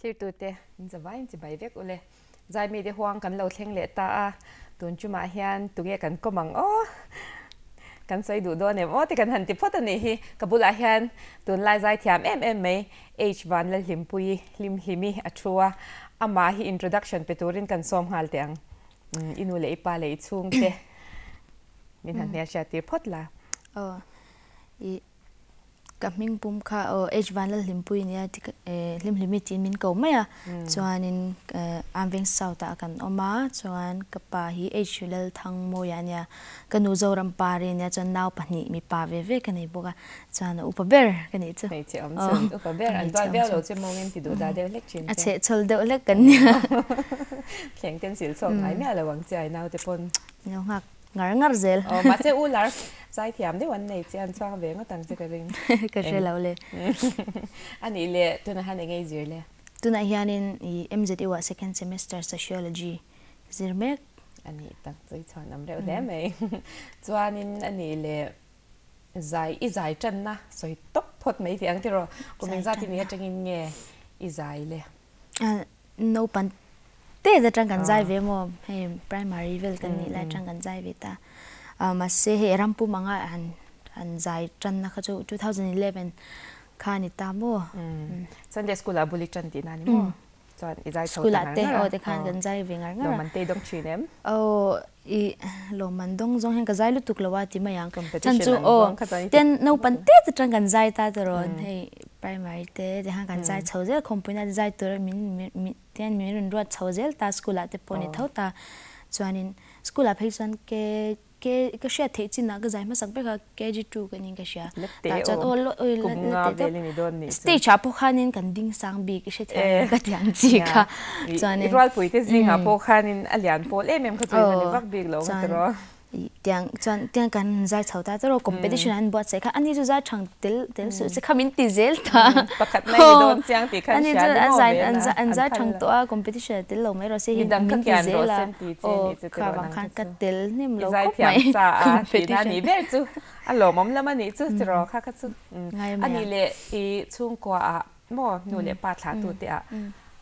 clear tu te in zawai in chi bai vek ule zai mi de huang kan lo thleng le ta a tun chu ma hian tunge kan komang o kan sai du do ne o ti kan han ti phot ani hi kabula hian tun lai zai thiam em mai h1 la limpui lim himi athua ama hi introduction peturin kan som hal te ang inu le ipa le chung te min han ne sha ti phot la i kaming pum kha h1 la limpui nia lim limit in min ko maya chuanin amveng sauta kan oma chuan kapa hi h lel thang mo ya nia kanu zoram pare nia chuan naw pani mi pa ve ve kan ei boka chuan upaber kan ei chu nei che om chun upaber an doi vel lo che mongem ti do da de lek chin a che chol de lek kan nia thleng ten sil chom ai me ala wang chai naw te pon no ngak ngar zel ma che ular zai thiam de wan nei chan chang ve nga tang che ka ring ka she lo le ani le tuna han ngai zir le tuna hianin i MZE wa second semester sociology zirmek ani tak choi chon am reu de mai chuanin ani le zai chan na soi top phot mai thiang ti ro kumin za ti ni atangin nge i zai le no pan te da tang kan zai ve mo he primary vel kan ni la tang kan zai ve ta mà sẽ hệ rampu manga han zai tran na khachu 2011 khani ta mo Sunday school a buli tran ti na ni mo chuan i zai school ate o te khan kan zai ve ngar ngar man te dong chi nem i lo man dong jong hen ka zai lu tuk lawa ti mayang competition chu ten no pan te tran kan zai ta ron he primary te han kan zai chhoje company zai tur min ten min ruat chhoje ta school ate poni thau ta chuanin school a phaisan ke share the chin na ga zai ma sak be ka KG2 ka ning ka share ta chat o stay cha po khanin kan ding sang bi ke she the ka tiang chi ka chuanin rol pui te zinga po khanin alian pol em kha chuan ni vak big lo tro tiang kan zai chauta tro competition an bot se kha ani ju za thang tel su se khamin ti zel ta pakat nai don chiang ti khan sha ani an za thang to a competition tel lo mai ro se hi min ti zel la o kha bang khan ka tel nim lo ko mai competition ni ver chu a lo mom lama ni chu tro kha kha chu ani le I chung kwa a mo nu le pa thla tu te a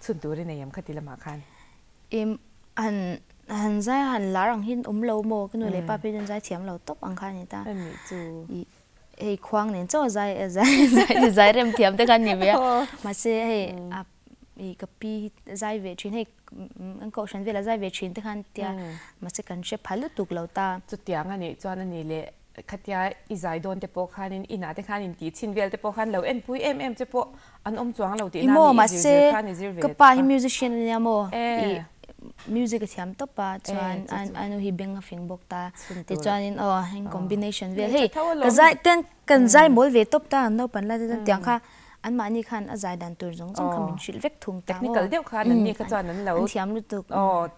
chun tu ri nei yam khati lama khan han zai han larang hin lo mo kanu le pa pe zai thiam lo top ang khan ni ta ani chu ei khwang nen cho zai rem thiam te kan ni ve ma se he a kapi zai ve thin he an ko shan ve la zai ve thin te khan tia ma se kan she phalu tuk lo ta chu tiang ani chuan ani le khatia I zai don te po khanin ina te khanin ti chin vel te po khan lo en pui em che po an chuang lo ti na ni ma se ka pa hi musician ni mo music thiam to pa chuan anu hi benga fing bok ta te chuan in in combination ve hey ka zai ten kan zai mol ve top ta no pan la ten tiang kha an ma ni khan a zai dan tur jong jong khamin shil vek thung ta technical deuh khan an ni kha chuan an lo thiam lu tuk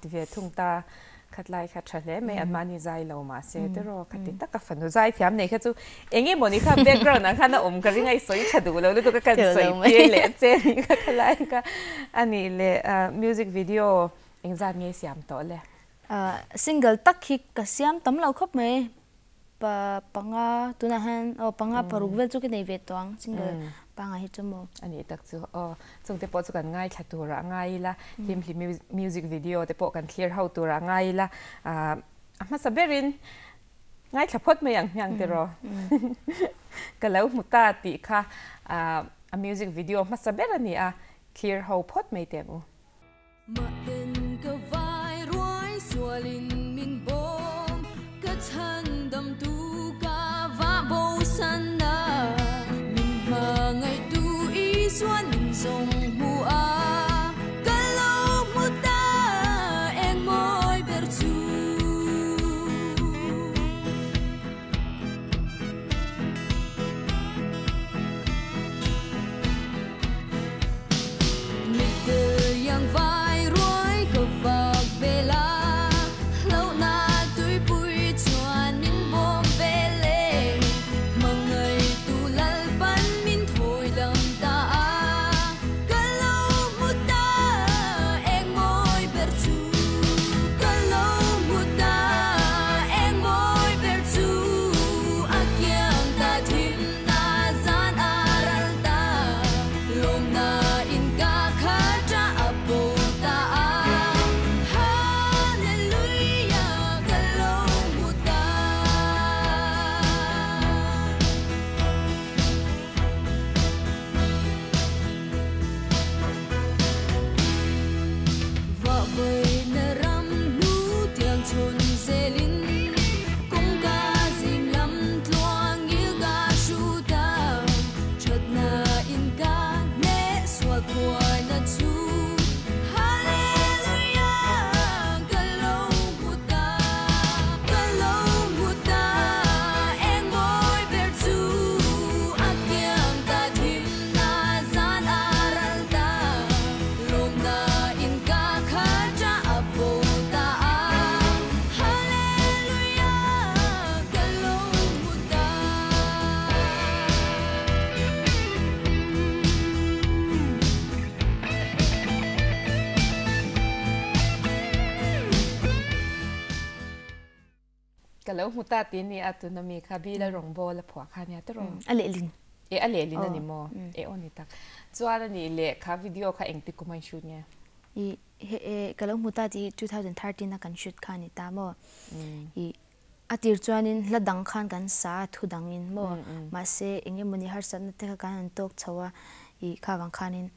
ti ve thung ta khat lai khat thale me an ma ni zai lo ma se te ro khati ta ka fanu zai thiam nei kha chu enge moni kha background an kha na ka ringai soi thadu lo lu to ka kan soi pe le che ni kha khalai ka ani le music video exam nge siam to le single tak hi ka siam tam lo khop me panga tuna han panga paruk vel chu ke nei ve tawng single panga hi chumo ani tak chu chung te po chu kan ngai thatu ra ngai la him music video te po kan clear how to ra ngai la ama saberin ngai thapot me yang te ro kalau muta ti kha a music video ma saberani a clear how pot me te mu mà đến cơ vai rối xua linh min bom cất thân đầm tu ca và bầu san na min mà ngày tu ý xuân sông hua cả lâu một ta em môi bер chu yang vai กันแล้วหูตาตีนี่อาตุนามีค่ะบีแล้วรองโบแล้วผัวค่ะเนี่ยตรองอะไรลินอะไรลินนั่นนี่โมโอนี่ตักจวนนี่เละค่ะวิดีโอค่ะเองติกุไม่ชุดเนี่ยกันแล้วหูตาที่2013นักกันชุดค่ะนี่ตามโมอาทิตย์จวนนี้ละดังขันกันสาธุดังอินโมมาเสเองมันนี่ฮาร์สันนั่นเทกันอันตกชัวข้าวังขันิน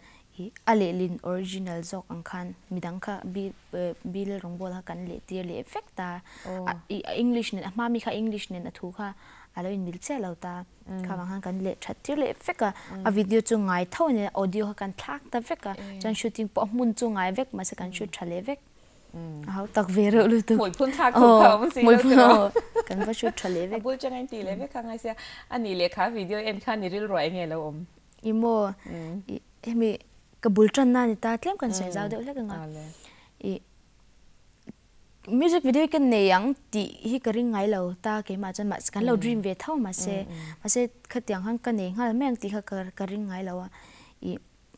อะไรลินออริจินัลจอกอังคันมีดังค่ะบีเลรองโบลกันเละตีเละเอฟเฟกต์ตาอังกฤษเนี่ยมามีค่ะอังกฤษเนี่ยนะทุกค่ะอะไรอินบิลเซลเอาตาข้าวังขันกันเละชัดตีเละเอฟเฟกต์อ่ะวิดีโอจุงไงเท่าเนี่ยออดิโอกันทักตาเฟกต์จันชูติ้งปอมุนจุงไงเวกมาสักกันชุดทะเลเวกเขาตักเวรลุตุหมวยพุ่นทักถูกเขามันสิมวยพุ่นกันว่าชุดทะเลเวกบุญจังไงตีเลยเวกข้างไงเสียอันนี้เลยค่ะวิดีโอเอ็นค่ะนี่ริลรวยไงแล้วอีโมมีกบุลจันนั่นตาเทียมกันเสียจ้าเดี๋ยวเล็กงันมิวสิกวิดีโอกันเนี่ยยังตีฮิกริงไงเราตาเกี่ยมาจนมากันเราดรีมเวทเท่ามาเสขัดยังหังกันเนี่ยงั้นแม่งตีเขากริงไงเราอ่ะ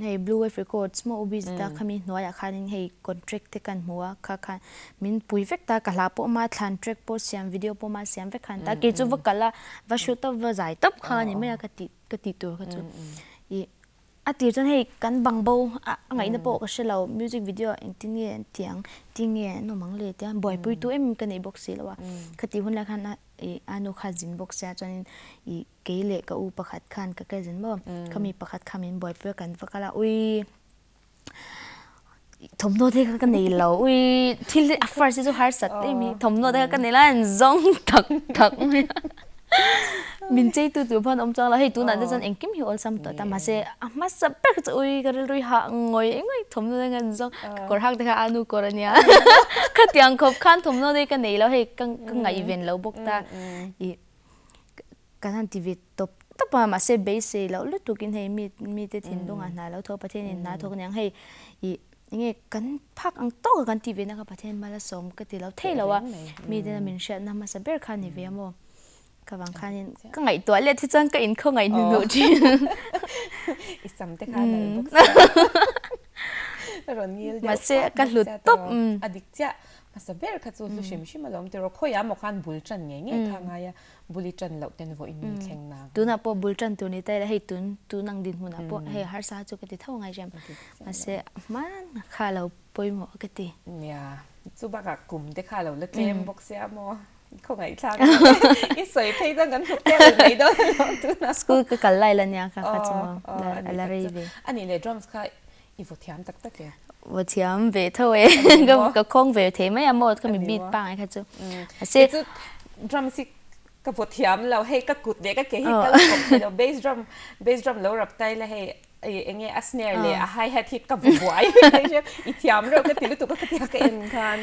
ให้ Blue Wave Records มาอุบิตาขมินหัวอยากคันให้ contract ที่กันหัวค่ะมินปุยเวกตากะลาปอมาทัน track ปอเสียงวิดีโอปอมาเสียงเวกคันตาเกี่ยวกับกันละว่าชุดตัวว่าใจตับค่ะนี่ไม่อยากกติตัวค่ะจุอาทิตย์จันให้กันบังโบไงนะปอก็เชลล์มิวสิกวิดีโอเองที่เนี่ยเตียงโนมังเลยเตียงบ่อยปุยตัวกันในบ็อกซี่แล้วว่ากติหุ่นละคันอานุขาจินบ็อกซี่จนเกลี่ยกับอุปขัดคันกับแกจินบ่เขามีประคัดคำมินบ่อยเพื่อกันฟักละทมโนเทกันในเราที่อัฟฟาร์ซิจูฮาร์สัตมีทมโนเทกันในละจงทักมินเจตัวพันอมจังละให้ตัวนั้นจะจันเองกิมหิวอัลซัมตัวแต่มาเสมาสับเปิกจะก็เลยรุยหางอยเองไงทมโนเทกันจงกอร์ฮักเด็กอานุกอร์เนี่ยขัดยังคบขันทมโนเทกันในเราให้กังไงอีเวนต์เราบอกตาการทันทีวีตบมาเสเบสเราลุตุกินให้มีแต่ทิ้งตรงนั้นแล้วทั่วประเทศนี่นะทั่วกันยังให้ยังไงกันพักอังโต้กันทีวีนะครับประเทศมาละสมก็ตีเราเท่แล้วว่ามีแต่มินเชนนำมาสับเปิกคันนี่เวียโมกับบางคันก็ไงตัวเล็กที่จังก็อินเขาไงหนูจีอีสัมเตค่ะเลยบุ๊กรอนยิลมาเสกันหลุดตบอดิกเจ้ามาสับเปิกคัดสูตรชิมชิมาลองแต่เราค่อยยามกันบุลจันไงทางไงบุลจันเราเต็นว่าอินมีแข่งนาตัวน่ะพอบุลจันตัวนี้แต่ให้ตัวนั่งดินหัวน่ะพอให้ฮาร์ซาจุกติเท่าไงจำมาเสมันข้าเราปอยหมอกติเนี่ยจูบักกลุ่มเด็กข้าเราเล็กเล่มบ็อกเซียมเขาไงทางอีสวยเพย์ต้องกันทุกเรื่องเลยด้วยตัวน่ะสกูลก็กันไล่ละเนี่ยค่ะค่ะจิโมละเรย์อันนี้เลยดรัมส์ค่ะอีโวทียมตักเองว่าทียมเวทเว้ยก็คงเวทไม่ยามหมดก็มีบีทปังไอ้ค่ะจูเสร็จดรัมส์กับโวทียมเราให้ก็กุดเด็กก็เกี่ยให้ก็เราเบสดรัมเรารับได้เลยให้เงี้ยอัสเนียร์เลยไฮแฮทที่กับบัวอีทียมเราก็ติดตัวก็ติดกันคัน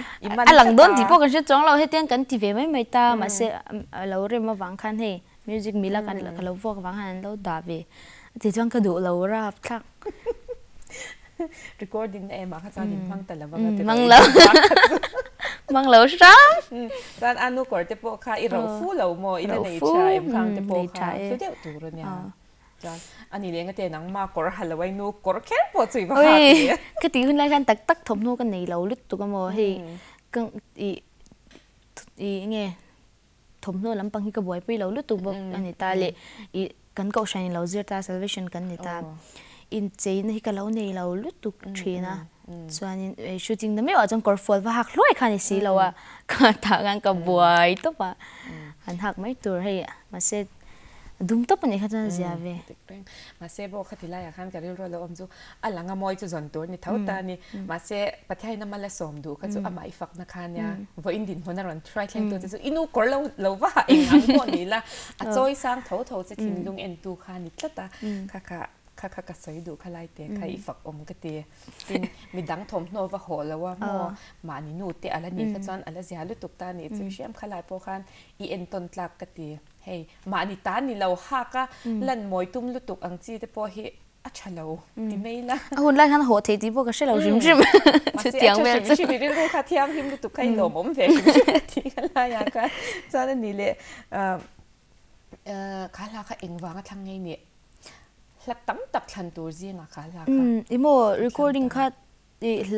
หลังโดนที่พวกกันเชื่อจ้องเราให้เตียงกันทีวีไม่ตามาเสเราเริ่มมาวังคันให้มิวสิกมิลากันเราพวกวังคันเราด่าเวที่จ้องก็ดูเรารับทักrecording มาค่ะจานฟังแต่ละวันมังเราซ้ำจานอนุกอร์เตปค่ะอีเราฟูเราโมอีในใจฟังเตปค่ะตัวเดียวตัวเนี่ยอันนี้เลี้ยงก็เจนังมากกว่าฮัลโลไวนูกว่าแค่ปวดจุยบ้าคือตีขึ้นรายการตักทบนูกันในเราลุดตัวกันโมให้กังไงทบนูลำปังที่กระบวยไปเราลุดตัวบอกอันนี้ตาเละกันก็ใช้เราเจอตา salvation กันนี่ตาอินเจนที่กันเราในเราลุดตัวเทรนะส่วนนี้ชูจิงนั่นไม่ว่าจังกอร์ฟอลว่าหักร้อยคันสิเราอ่ะก็ทางกันกระบวยตัวป่ะหันหักไม่ตัวให้มาเสร็จดุมตบนี่เขาจะเสียเวมาเสบอกขัดที่ไรขันกันเรื่องเราอมจูอันหลังมวยจะจนตัวนี่เท่าตานี่มาเสประเทศน้ำมันละสมดูเขาจะอามาอีฝักนักขันเนี่ยว่าอินดินคนนั้นทรายแข่งตัวจะอินูกอร์เราว่าเองอันพวกนี้ละจอยสร้างเท่าจะทิ้งลุงเอ็นตูขันนี่ละตาค่ะกระสอยดูขลายเตะใครอีฝักอมก็เตะเป็นมีดังทมโนว่าโหแล้วว่ามานี่นูเตะอะไรนี่ก็จอนอะไรเสียลุตุกตานี่จะเชื่อมขลายโปคันอีเอ็นต้นตลักก็เตะhey มานิตานี่เราฮักอะลันมวยตุ้มลุตุกอังจีแต่พอเฮอัชเราที่ไม่ละหุ่นไล่ขันโหดที่พวกก็ใช่เราจิมจะเตียงเวลชีวิตเรื่องข้าเทียมหิมลุตุกใครหลอมอมเวที่กันละอย่างกันจานนี่เลยข้าลาข้าเองวางทางไงเนี่ยละตั้มตักทันตัวจีน่ะข้าลาอีโม recording ข้า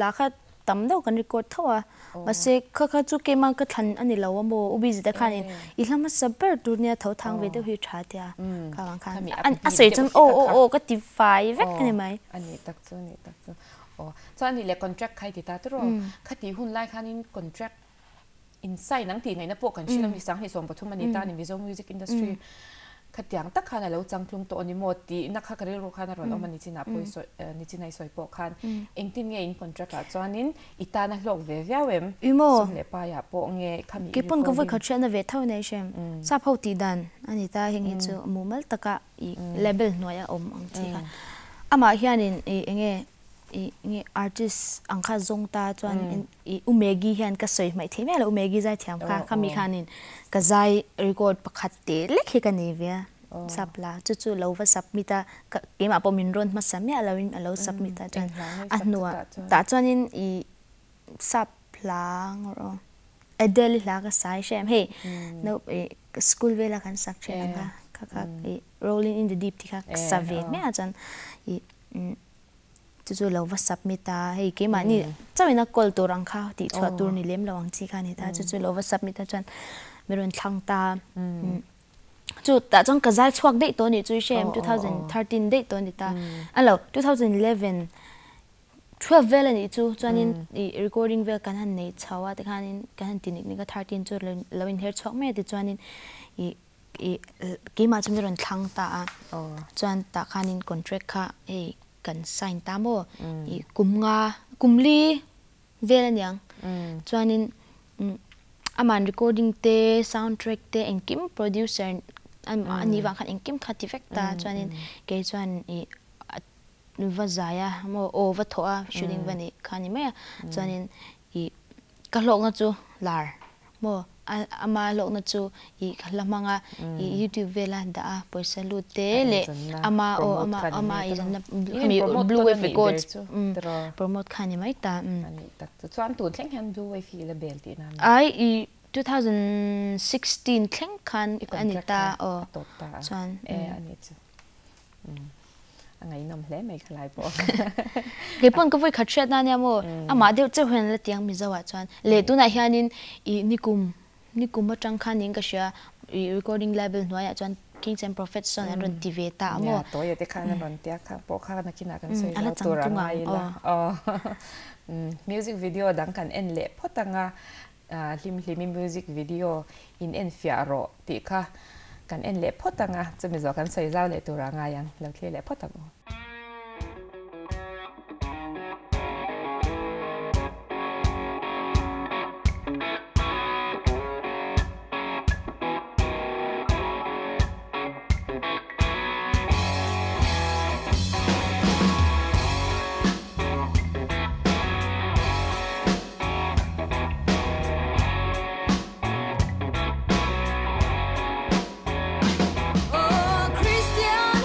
ลาข้า tắm đâu cần record thôi à mà sẽ khá chú cái mang cái thằng anh ấy lâu mà ubi gì đó khăn in ilam mà super tu nia thấu thang về đâu hiểu trả tia khang anh sẽ chân ô cái TV vét cái này mày anh ấy tắc chứ cho anh ấy là contract khai thì ta rồi khai thì hun lại khai in contract inside nắng thì ngày nó bộ cần chỉ là vì sáng hay sống bớt thôi mà người ta nên visual music industry khai tiếng tắc khai là lâu chẳng chung tổ anh một tí nắc khai cái rồi khai là rồi ông anh chỉ nạp bồi soi chỉ này soi bộ khai anh tin nghe in contract à cho anh ita nắc lộc về véo em xong lệ pa ya bộ nghe khai cái phần cái việc khai chuyện là về thâu này xem sắp hậu tí đàn anh ta hiện hiện cho mua mal taka label nói ông anh chị khai mà hiện anh nghe artist ang kha zong ta chuan umegi hian ka soi mai the mela umegi zai thiam kha khami khanin ka zai record pakhat te lekhi ka ni via sapla chu lova submita ke ma pomin ron ma samya alo submita chuan anua ta chuanin sapla ro adel la ka sai shem he no school vela kan sak chen ka rolling in the deep ti kha save me ajan chú lâu vắt submita hay cái mà ni chắc là call tổ răng khao thì chọn tour ni lem lâu anh chị cái này ta chú lâu vắt submita chọn mình thăng ta chú ta trong cái giải choạc đấy tôi ni chú xem 2013 đấy tôi ni ta alo 2011 12 về ni chú cho nên recording về cái hành này cháu à thì cái hành tin này cái 13 chú lâu in hết choạc mấy thì cho nên cái mà chúng mình thăng ta chọn ta cái hành contract ka hay cần sign ta mô cùng li về là nhang cho nên aman recording te soundtrack te anh kim producer anh đi vào anh kim khát effect ta cho nên cái cho anh và giải mô và thua shooting về này khani mấy cho nên các lộc nó chú lar mô ama lok na chu lamanga YouTube vela da poisa lute le ama izan blue wave records promote khani mai ta tak chuan tu thleng han blue wave fi la bel ti na ai 2016 thleng khan anita chuan ani chu angai nom hle mai khalai po cái pon có vui khát chết na nha mô ama đều chơi hoen là tiếng mi zawa chuan le tu na hianin nikum matang khan ning ka sha recording label noya chuan Kings and Prophets son and run TV ta mo to ye te khan ron tia kha po kha na kina kan sei la tu ra ngai la music video dang kan en le photanga lim music video in en fiaro ti kha kan en le photanga chumi zo kan sei zau le tu ra ngai yang lo khle le photang Oh Christian,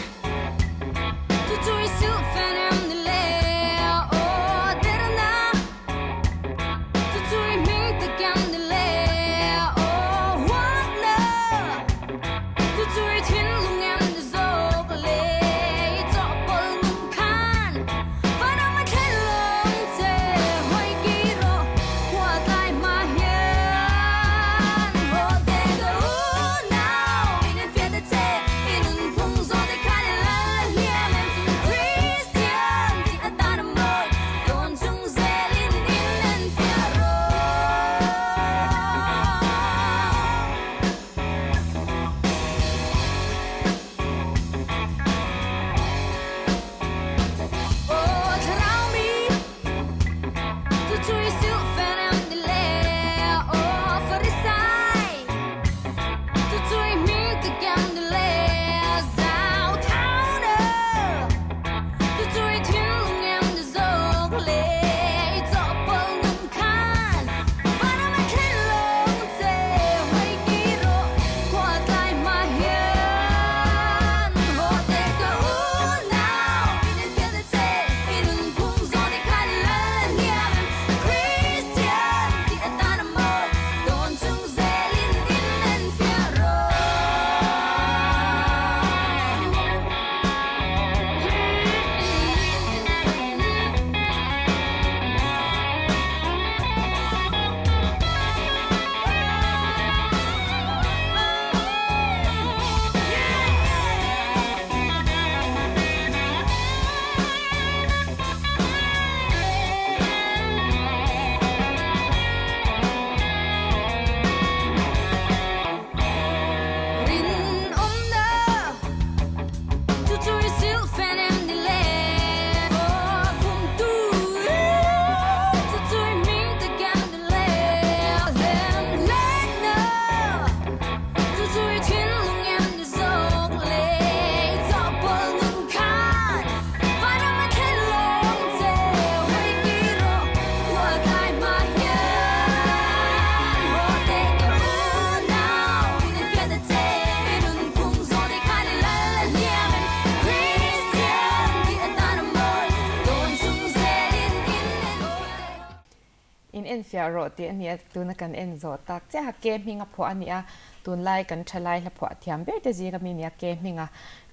en fia ro ti ania tuna kan en zo tak che ha ke minga pho ania tun lai kan thalai la pho thiam be te ji ga mi nia ke minga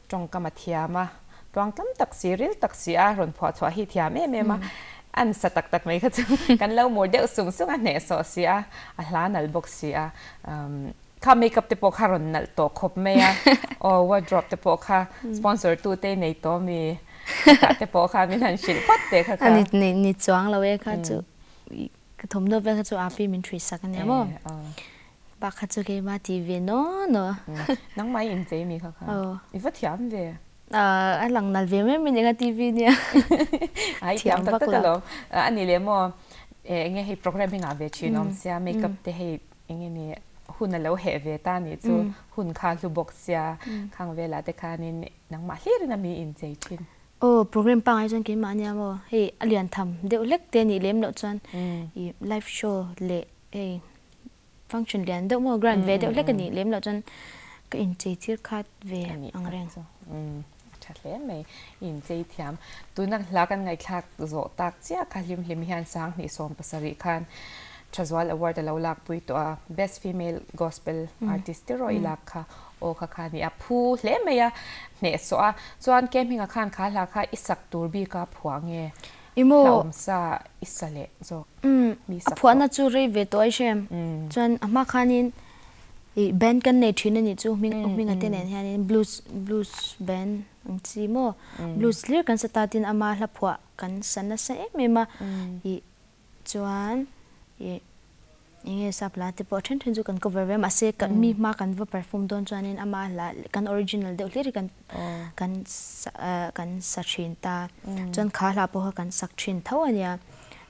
tong ka ma thiama tong tam tak siril tak sia ron pho chwa hi thiam me ma an sa tak tak mai kha chu kan lo mo de sung sung a ne so sia a hlan al box sia ka makeup te po kha ron nal to khop me ya o wardrobe te po kha sponsor tu te nei to mi te po kha min han shil pat te kha anh ni chuang lo we kha chu cái thùng nước về kha chu api min three sak anh em bác kha chu cái ma TV no nang mai in je mi kha i va thiam ve anh lang nal về mình những cái TV nha ai thiam tak tak lo ani le mo nge he programming a ve chinom sia makeup te he nge ni hun lo he ve ta ni chu hun kha lu box sia khang ve la te kha ni nang ma hlir na mi in je chin program pang ai chon ke ma nya mo he alian tham deu lek te ni lem lo chon i live show le function lian deu mo grand ve deu lek ni lem lo chon ka in che thir khat ve ang reng so chat le mai in je thiam tu nak la kan ngai thak zo tak chia kha lim hian sang ni som pasari khan Chazwal Award lo lak pui to best female gospel artist ro ilak kha o kha khani a phu hle meya ne so a chuan ke minga khan kha la kha isak turbi ka phuange imo om sa isale zo mi sa phuana chu re ve toy shem chuan ama khanin i band kan nei thina ni chu minga ten en hian blues band ang chi mo blues clear kan satatin ama hla phua kan sana sa mema i chuan inge sapla te po then ju kan cover ve ma se kan mi ma kan va perform don chuanin ama la kan original de leri kan sa thin ta chuan kha la po kan sak thin tho ania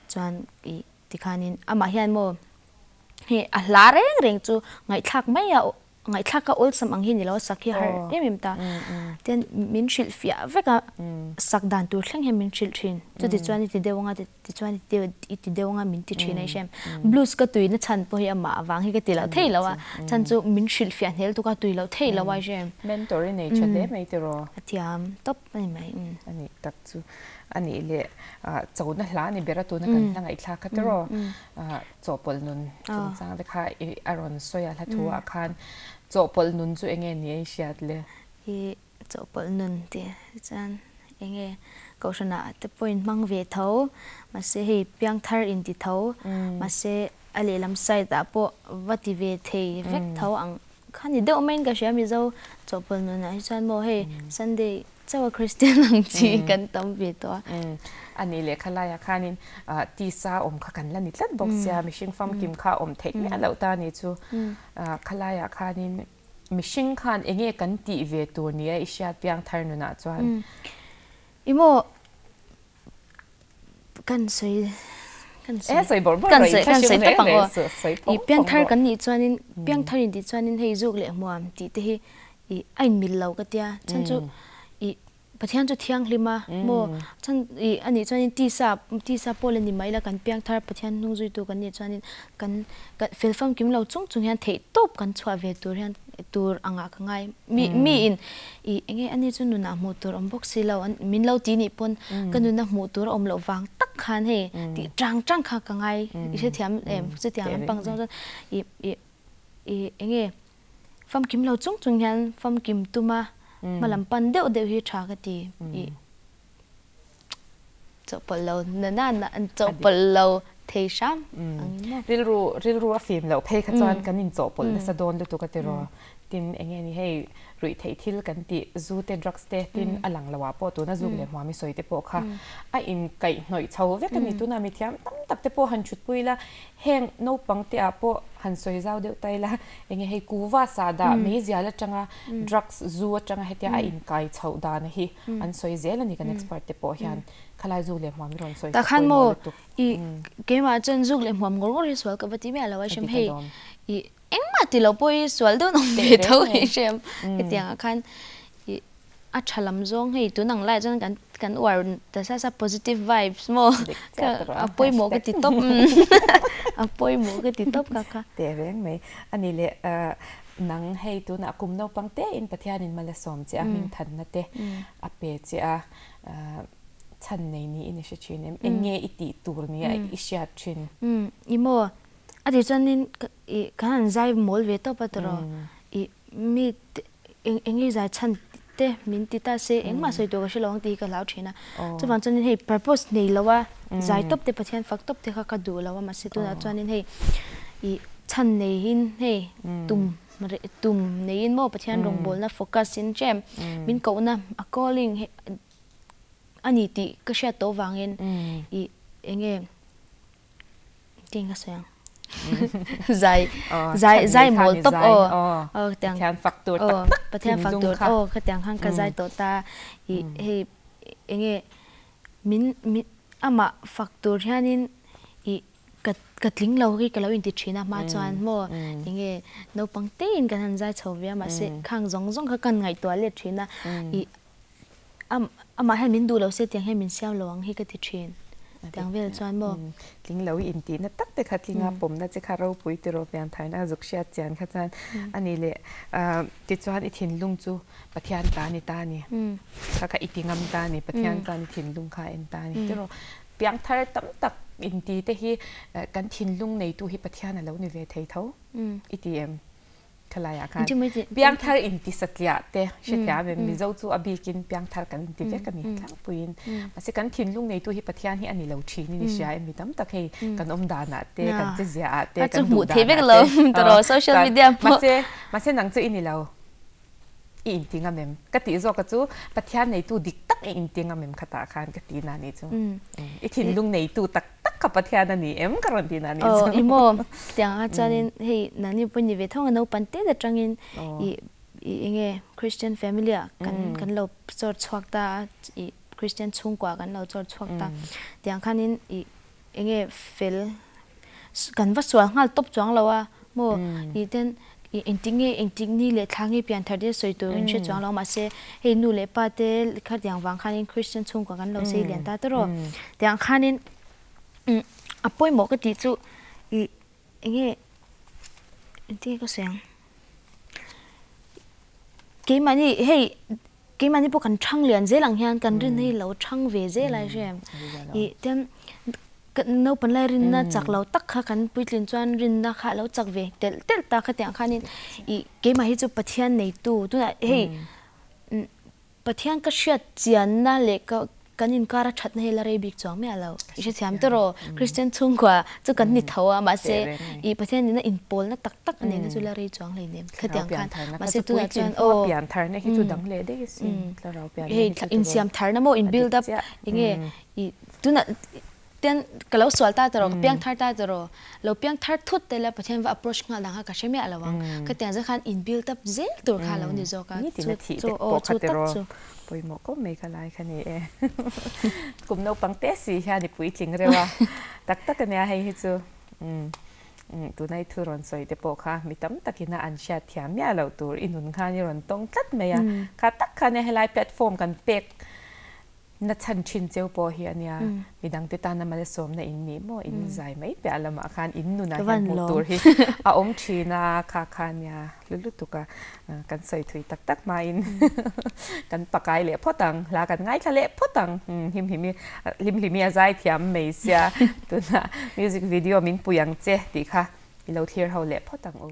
chuan i tikhanin ama hian mo he a la reng chu ngai thak mai ya ngai thak ka ol sam ang hi ni lo sakhi har em ta ten min shil fia veka sak dan tur thleng he min shil thin chu ti chuan ti dewanga ti chuan ti dewanga min ti thin ai shem blues ka tuina chan po hi ama awang hi ka ti lo thei lo wa chan chu min shil fia hel tu ka tui lo thei lo wa shem mentor in nature de mai te ro atiam top mai mai ani tak chu ani le chona hla ni bera tu na kan ngai thla ka te ro chopol nun chung chang de kha aron soya hla thu a khan chopol nun chu enge ni ai siat le hi chopol nun ti chan enge koshana te point mang ve tho ma se hi piang thar in ti tho ma se ale lam sai ta po vati ve thei vek tho ang khani de omen ka shami zo chopol nun ai chan mo he Sunday chawa Christian ang chi kan tam ve to ani le khala ya khanin ti sa om kha kan la ni tlat box ya mishing fam kim kha om thek me lo ta ni chu khala ya khanin mishing khan enge kan ti ve tur ni a isha piang thar nu na chuan imo kan soi ta pang i piang thar kan ni chuanin piang thar in ti chuanin hei zuk le muam ti te hi i ain mil lo ka tia chan chu pathian chu thiang hlima mo chan i ani chuanin ti sa pol ni mai la kan piang thar pathian nung zui tu kan ni chuanin kan felfam kim lo chung hian thei top kan chwa ve tur hian tur anga khangai mi in i enge ani chu nu na mu tur box si lo min lo ti ni pon kan nu na mu tur om lo wang tak khan he ti trang kha kangai i se thiam em se tiang pang jong i enge fam kim lo chung hian fam kim tuma malam pan deuh hi tha ka ti i chopol lo na an chopol lo thei sham ril ru a film lo phe kha chuan kan in chopol na sa don lu tu ka te ro tin enge ni hei rui thei thil kan ti zu te drugs te tin alang lawa po tu na zuk le hmami soi te po kha a in kai hnoi chho ve kan ni tu na mi thiam tam tak te po han chut puila heng no pang te a po han soi zau deuh tai la enge hei kuwa sa da me zia la changa drugs zu changa hetia a in kai chho da na hi an soi zel ani kan expert te po hian khalai zu le hmami ron soi ta khan mo i ke ma chen zuk le hmam gor hi swal ka bati me ala wa shem hei i engma ti lo poi swal do nong ve tho he shem ke tiang khan i a thalam zong hei tu nang lai jan kan war ta sa positive vibes mo a poi mo ke ti top a poi mo ke ti top ka te reng me ani le nang hei tu na kum no pang te in pathian in mala som che a min than na te a pe che a chân này ní in sẽ chuyện em nghe ít tí tour ní ít xia chuyện imo à thì cho nên cái hàng dài mồi về tao bắt đầu mi em nghĩ dài chân thế mình tí ta sẽ em mà soi đồ cái lòng tí cái lão chuyện à cho nên cho nên hay purpose này là wa dài top thế bắt hiện phát top thế khác đủ là wa mà sẽ tu là cho nên hay chân này hin hay tùm này in mo bắt hiện rong bol na focus in jam mình cậu na calling anh ấy tí cái xe tàu vàng in anh em tiếng cái sao dài một top tiếng phát tuột bắt thiên phát tuột cái tiếng hàng cái dài tàu ta thì anh em mình ama phát tuột hiện in cái lính lâu cái lâu in thì chuyện mà chọn mo anh em nấu bằng tiền cái hàng dài chầu về mà sẽ khang rong cái cần ngày tuổi liệt chuyện mà hay mình đủ lâu sẽ tiếng hay mình xeo lòng hay cái chuyện tiếng về chọn mo lính lâu in tí nó tắt để khát lính à bom nó chỉ khá rau bụi từ rồi bên thái nó dục xia chén khát chán anh ấy lệ tí chọn ít hình lung chu bát thiên ta nè khá ít tiếng âm ta nè bát thiên ta nè hình lung khá em ta nè từ rồi bên thái tấm tắc in tí thế hi cái hình lung này tu hi bát thiên là lâu như về thấy thấu ít tiếng khá là kan biang thar in ti satlia te shetia ve mi zo chu abi kin biang thar kan ti ve kan ni tlang puin ma se kan thin lung nei tu hi pathian hi ani lo thi ni sia mi tam tak hei kan om da na te kan che zia te kan mu the ve lo to social media ma se nang chu in lo in tinga mem ka ti zo ka chu pathian nei tu dik tak in tinga mem khata khan ka ti na ni chu i thin lung nei tu tak ka pathian na ni em karon ti na ni chu imo tiang a chanin hei nani puni ve thong no pante da trangin i inge Christian family kan lo chor chhuak ta i Christian chungkwa kan lo chor chhuak ta tiang khanin i inge fel kan va swal ngal top chang lawa mo i ten inting ni le thangi pian thade soi to in che chang lo ma se he nu le pa te khat yang wang khanin Christian chungkwa kan lo se lian ta tro tiang khanin apoi mo cái tí chú nghe tí có sáng cái mà đi hey cái mà đi bộ cần trăng liền dễ lằng hiền cần rin hay lâu trăng về dễ lại xem ý tem nấu bánh lai rin na chặt lâu tắc khá cần bụi liền choan rin na khá lâu chặt về tel ta khá tiếng khá nên ý cái mà hi chú bát thiên này tu là hey bát thiên cái chuyện tiền na lệ cái nhìn cara chặt này là big chong mẹ lâu, ý xem tao Christian chung quá, chú cần nít thầu mà sẽ ý bắt thiên nó in pol nó tắc này nó chú là chong lại nè, cái tiếng khan mà sẽ tu là chọn biển thar này khi chú đắng lệ đấy xin, là rau biển. In xem thar nó mo in build up, nghe ý tu là tên cái lâu xuân ta rồi, piang thar ta rồi, lâu piang thar thut đây là bắt thiên và approach ngal đang cái xem mẹ là vâng, cái tiếng rất khan in build up dễ tu khá lâu như do cái chú tắc chú bồi một có mấy cái lại cái này cũng nấu bằng tết gì ha thì bùi chỉnh rồi wa tắc cái này hay chứ tụi này thu ròn soi để bỏ ha mi tấm tắc cái na ăn xia thiam ya lâu tụi inun khan như ròn tông tắt mày à khá tắc cái này hay lại platform kan pek na chan chin cheu po hi ania midang te ta na male som na in mi mo in zai mai pe ala ma khan in nu na han mu tur hi a om china kha khan ya lulu tuka kan sai thui tak tak ma in kan pakai le photang la kan ngai thale photang him zai thiam mai sia tu na music video min puyang che ti kha ilo thir ho le photang u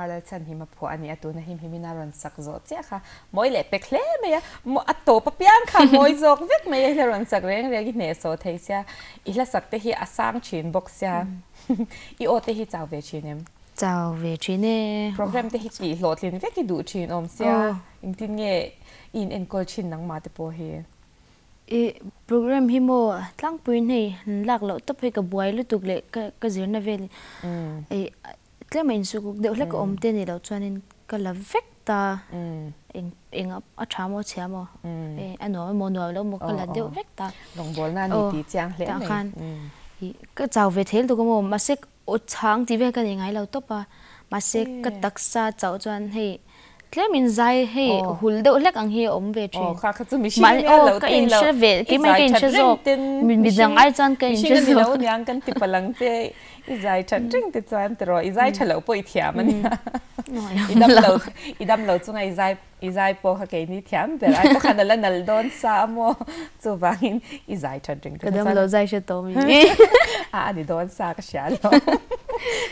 ala chan hi ma pho ani atu na him himina ron sak zo che kha moi le pe khle me ya mo ato pa pian kha moi zok vek me ya ron sak reng re gi ne so thei sia I la sak te hi asang chin box ya I o te hi chaw ve chinem chào về chuyện này program te hi ki lot lin ve ki du chin om sia in tin nge in encol chin nang ma te po hi program hi mo tlang puin hei lak lo top hei ka buai lu tuk le ka zir na vel tle main su ku de lek om te ni lo chuanin ka la vek ta eng a tha mo chha mo ano mo no lo mo ka la de vek ta long bol na ni ti chang hle mai ka chaw ve thel tu ko mo ma sek o chang ti ve ka ni ngai lo top a ma sek ka taksa chaw chuan hei tle min zai hei hul de lek ang hi om ve thi kha kha chu mi shi lo ka in she ve ki mai ka in she zo min dang ai chan ka in she zo nyang kan ti palang te I zai chan ring te chuan tro I zai chalo poi thiam ani idam lo chunga I zai po kha ke ni thiam ber ai po khana la nal don sa mo chu wangin I zai chan ring ka dam lo zai she to mi ani don sa ka sha lo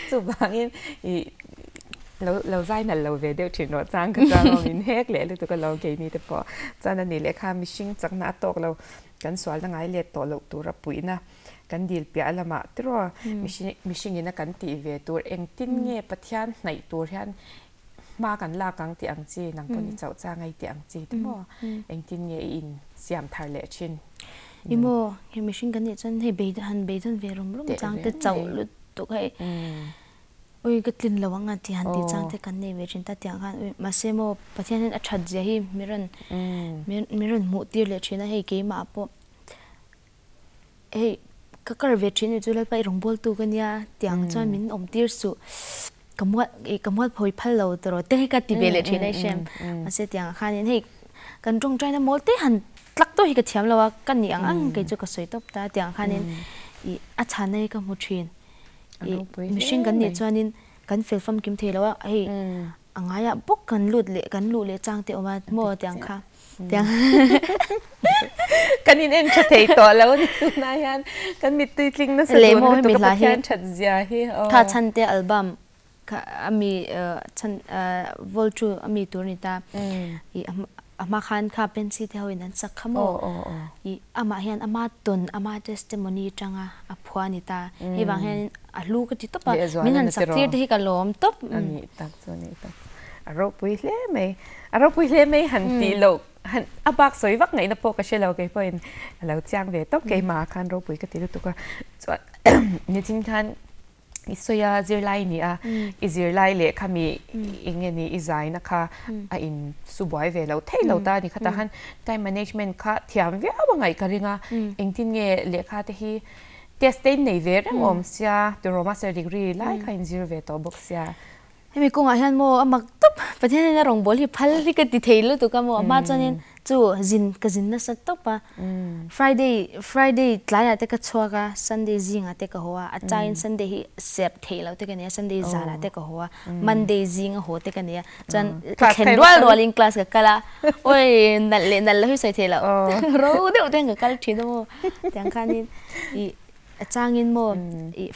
chu wangin lâu dài nè lâu về đều chỉ nói rằng cái rằng mình hết lẽ lúc tụi lâu cái này thì bỏ cho nên này lẽ khá mình sinh chắc nát tóc lâu cái số là ngay lẽ tổ lâu tụi rap bụi na cái điều bịa là mà rồi mình sinh như cái tỷ về tụi em tin nghe bắt thiên này tụi thiên mà cái là cái tiếng gì năng bọn cháu cha ngay tiếng gì đúng không em tin nghe in xiêm thải lẽ chín imo mình sinh cái này chân hay bế thân về rong trang cái cháu lúc tụi cái oi ka tlin lawang ati han ti chang te kan nei ve chin ta tiang khan ma se mo pathian a that je hi miron mu tir le china hei ke ma po ei ka kar ve chin chu le pai rong bol tu kan ya tiang chan min om tir su kamwat phoi phal lo tro te ka ti ve le chin ai shem ma se tiang khan in hei kan rong trai na mol te han tlak to hi ka thiam lawa kan ni ang ke chu ka soi top ta tiang khan in I a chan nei ka mu thin machine kan ni chuanin kan fel fam kim thelawa hei angaya bok kan lu le chang te oma mo tiang kha tiang kan in en thei to lo ni tu na yan kan mit tui tling na sa le tu ka hian that zia hi tha chan te album ka ami chan volchu ami turnita ama khan kha pensi the hoin an sak khamo I ama hian ama ton ama testimony changa aphwani ta he wang hian alu ka ti topa min han sak tir hi ka lom top ani tak choni tak aro pui hle me han ti lo han abak soi wak ngai na po ka shelo ke poin lo chang ve top ke ma khan ro pui ka ti tu ka ni chin khan isoya zirlai ni a izirlai le khami ingeni izai na kha a in suboi ve lo thei lo ta ni khata han time management kha thiam ve awangai karinga engtin nge le kha te hi test nei ve rang om sia to master degree lai kha in zir ve to box sia hemi ko nga hian mo amak top pathian na rong bol hi phal hi ka ti theilu tu ka mo ma chanin chu zin na sat topa friday tlaya te ka chhuaka sunday zinga te ka hoa a chain sunday hi sep theilo te ka ne sunday zala te ka hoa monday zinga ho te ka ne chan khenwal rolling class ka kala oi nal hi sai thela ro de uteng ka kal thino mo tyang khanin I changin mo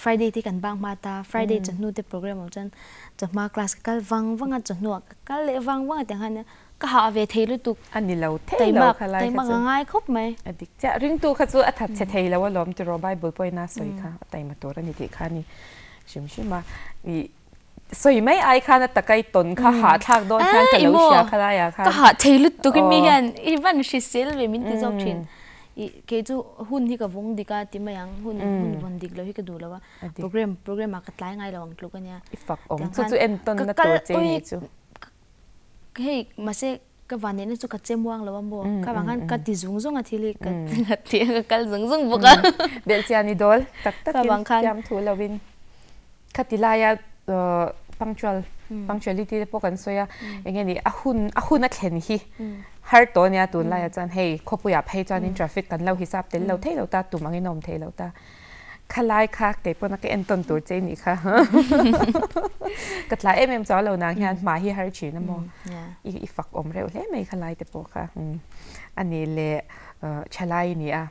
friday ti kan bang mata friday chanu te program on chan chama class kal wang a chanu kal le wang tyang han ka ha ve theilu tu ani lo thelo khalai tai ma ngai khop mai adik cha ring tu kha chu athat che thei lo lom ti ro bible poi na soi kha tai ma tor ani ti kha ni shima I soi mai ai kha na takai ton kha ha thak don khan ta lo sha khala ya kha ka ha theilu tu ki mi hian even she sel ve min ti jok thin ke chu hun hi ka wong dika ti mayang hun von dik lo hi ka du lawa program ma ka tlai ngai lawang tlu ka nya ifak om chu en ton na to che ni chu hei ma se ka vane na chu ka chemwang lawa mo ka wangan ka ti zung a thili ka ti ka kal zung boka bel chiani dol tak yam thu lawin khatilaya punctuality po kan soya engeni ahun a thlen hi har to nya tu la ya chan hei khopuya phei chan in traffic kan lo hisap tel lo thei lo ta tu mangi nom thei lo ta khalai khak te pona ke enton tur che ni kha katla chaw lo nang hian ma hi har chi na mo I fak om reu hle mai khalai te po kha ani le chalai ni a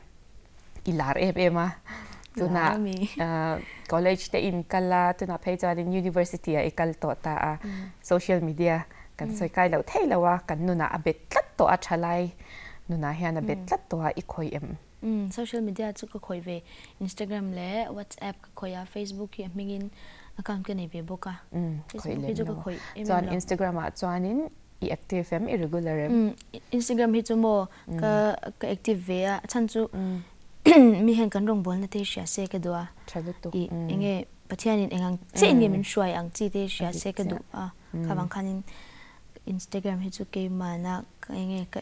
ilar ma tuna college te in kala tuna phei chuanin university a ikal to ta a social media kan soi kai lo thei lawa kan nuna a bet tlat to a thalai nuna hian a bet tlat to a i khoi em social media chu ko khoi ve Instagram le WhatsApp ko khoya Facebook hi mingin account ka nei ve boka Facebook chu ko khoi chuan Instagram a chuanin i active em irregular Instagram hi chu mo ka active ve a chan chu mi hen kan rong bol na te sha se ka dua chalutu enge pathianin engang che ni min shwai ang chi te sha se ka du a khawang khanin Instagram hi chu ke mana enge ka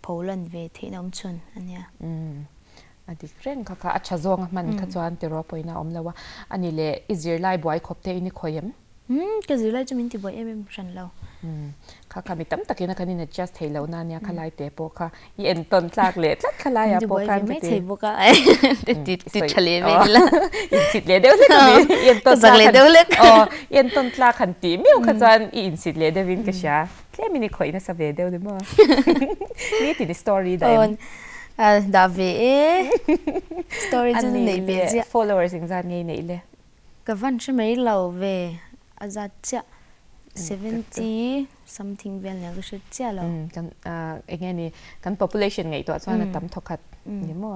Poland ve the nom chun ania adi friend kha acha zong man kha chuan te ro poina omlawa ani le izir lai boy khopte ini khoyem ka zir lai chu min ti boy em shan lo kha mi tam takina kanina just hello na nya khalai te po kha i en ton tlak le tlat khalai a po kan me thei boka ti thale me la in sit le deu le mi en ton tlak le deu le en ton tlak khan ti mi kha chuan i in sit le devin ka sha tle mi ni khoina sa ve deu le mo ni ti story da da ve story chu nei be ja followers ing zan ngei nei le ka van che mai lo ve azat cha 70 something vel na ga cha lo kan again ni kan population ngai to chuan tam thokat ni mo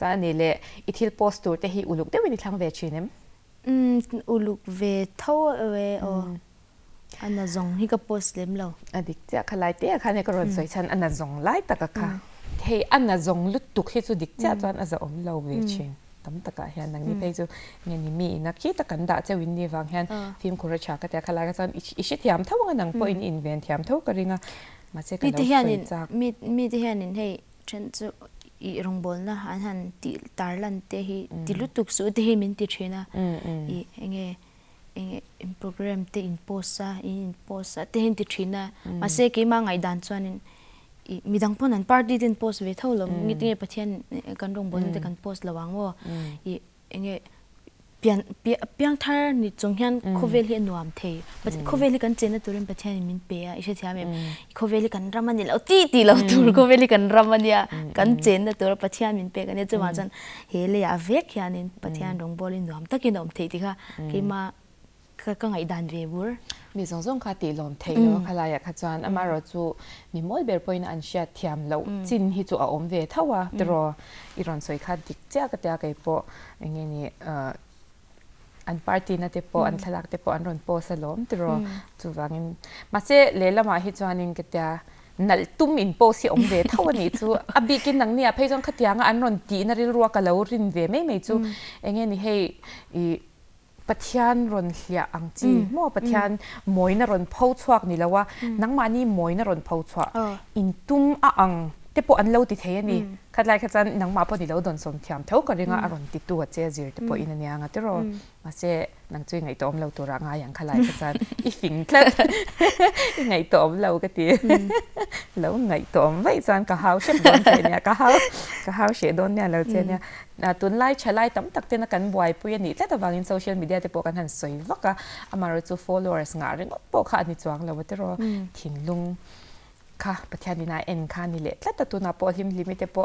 cha ni le ithil post tur te hi uluk de wini thlang ve chinem uluk ve tho ve o ana zong hi ka post lem lo adik cha khalai te khane ka ron soi chan ana zong lai taka kha thei ana zong lut tuk hi chu dik cha chuan aza om lo ve chin tam taka hian nang ni pei chu nge ni mi na ki takan da che win ni wang hian film khura cha ka te khala ka chan ishi thiam thawang nang po in invent thiam thaw ka ringa ma che ka lo hian mi te hian in hei chen chu i rong bol na han ti tarlan te hi ti lutuk su te hi min ti thena i enge program te in post te hin ti thina ma se ke ma ngai dan chuanin midang pon an party din post ve tholo ngi tinge pathian kan rong bol te kan post lawang wo i enge piang thar ni chung hian khovel hi nuam thei but khovel hi kan chena turin pathian min pe a ishe thiam em khovel kan ramani lo ti lo tur khovel kan ramania kan chena tur pathian min pe kan chu ma chan hele ya vek hianin pathian rong bol in nuam takin om thei ti kha ke ma ka ngai dan ve bur mi zong kha ti lom thei lo khala ya kha chuan amaro chu mi mol ber point an sha thiam lo chin hi chu a om ve thawa tro iron soi kha dik cha ka ta kai po nge ni an party na te po an thalak te po an ron po salom tro chu wangin ma se lela ma hi chuanin ka ta nal tum in po si om ve thawa ni chu abi kin nang nia phei jong khatianga an ron ti na ril ruwa ka lo rin ve me chu enge ni hei i pathian ron hlia ang chi mo pathian moina ron phau chuak ni lawa nangmani moina ron phau chua in tum a ang te po an lo ti thei ani khatlai khachan nangma po ni lo don som thiam thau ka ringa aron ti tu a che zir te po in ani anga te ro ma se nang chui ngai tom lo tu ra nga yang khalai khachan I fing tlat ngai tom lo ka ti lo ngai tom vai chan ka hau shep don che nya ka hau she don nya lo che nya na tun lai chalai tam tak te na kan buai pu yani tla ta wangin social media te po kan han soi waka amaro chu followers nga ring po kha ni chuang lo te ro thinlung kha pathian ni na en kha ni le tla ta tu na po him limite po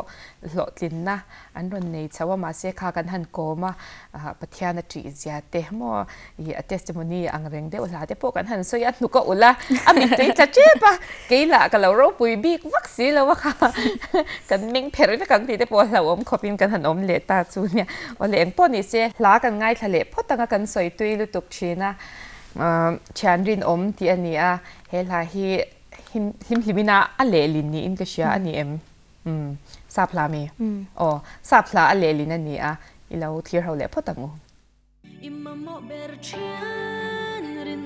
lo tlin na an ron nei chawa ma se kha kan han ko ma pathian na tri zia te mo I testimony ang reng de ula te po kan han so ya nu ko ula ami te tla che pa ke la ka lo ro pui bi vak si lo wa kha kan ming pher ve kan ti te po la om khopin kan han om le ta chu nya ole eng po ni se la kan ngai thale photanga kan soi tui lu tuk china chandrin om ti ani a hela hi him limina ale lin ni in ka sha ani em sapla me sapla ale lin ani a ilo thir ho le photangu imamo ber chian rin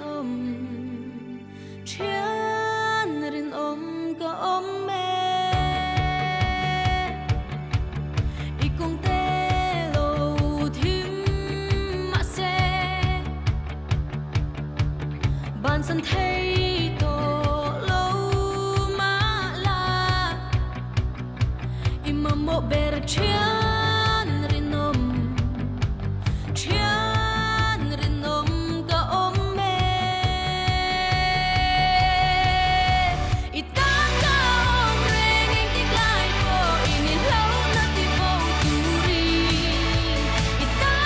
om ka om me ikong te lo thim ma se ban san thei mo ber chian rinom ka om me itanga om reng ing tik lai po in lo na ti po turi itanga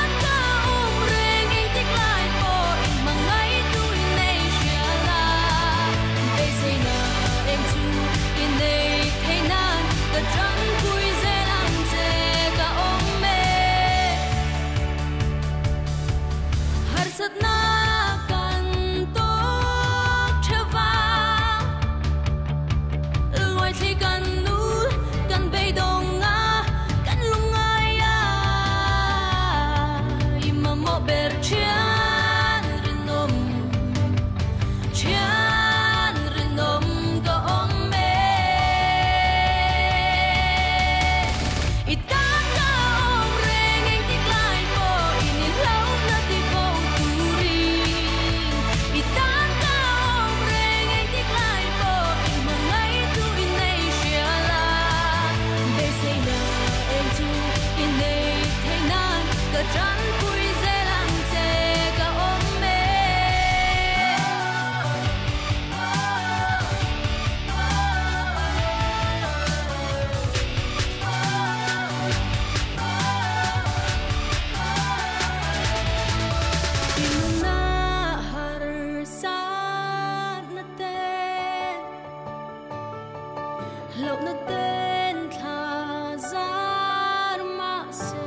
lâu nó tên thà ra mà sẽ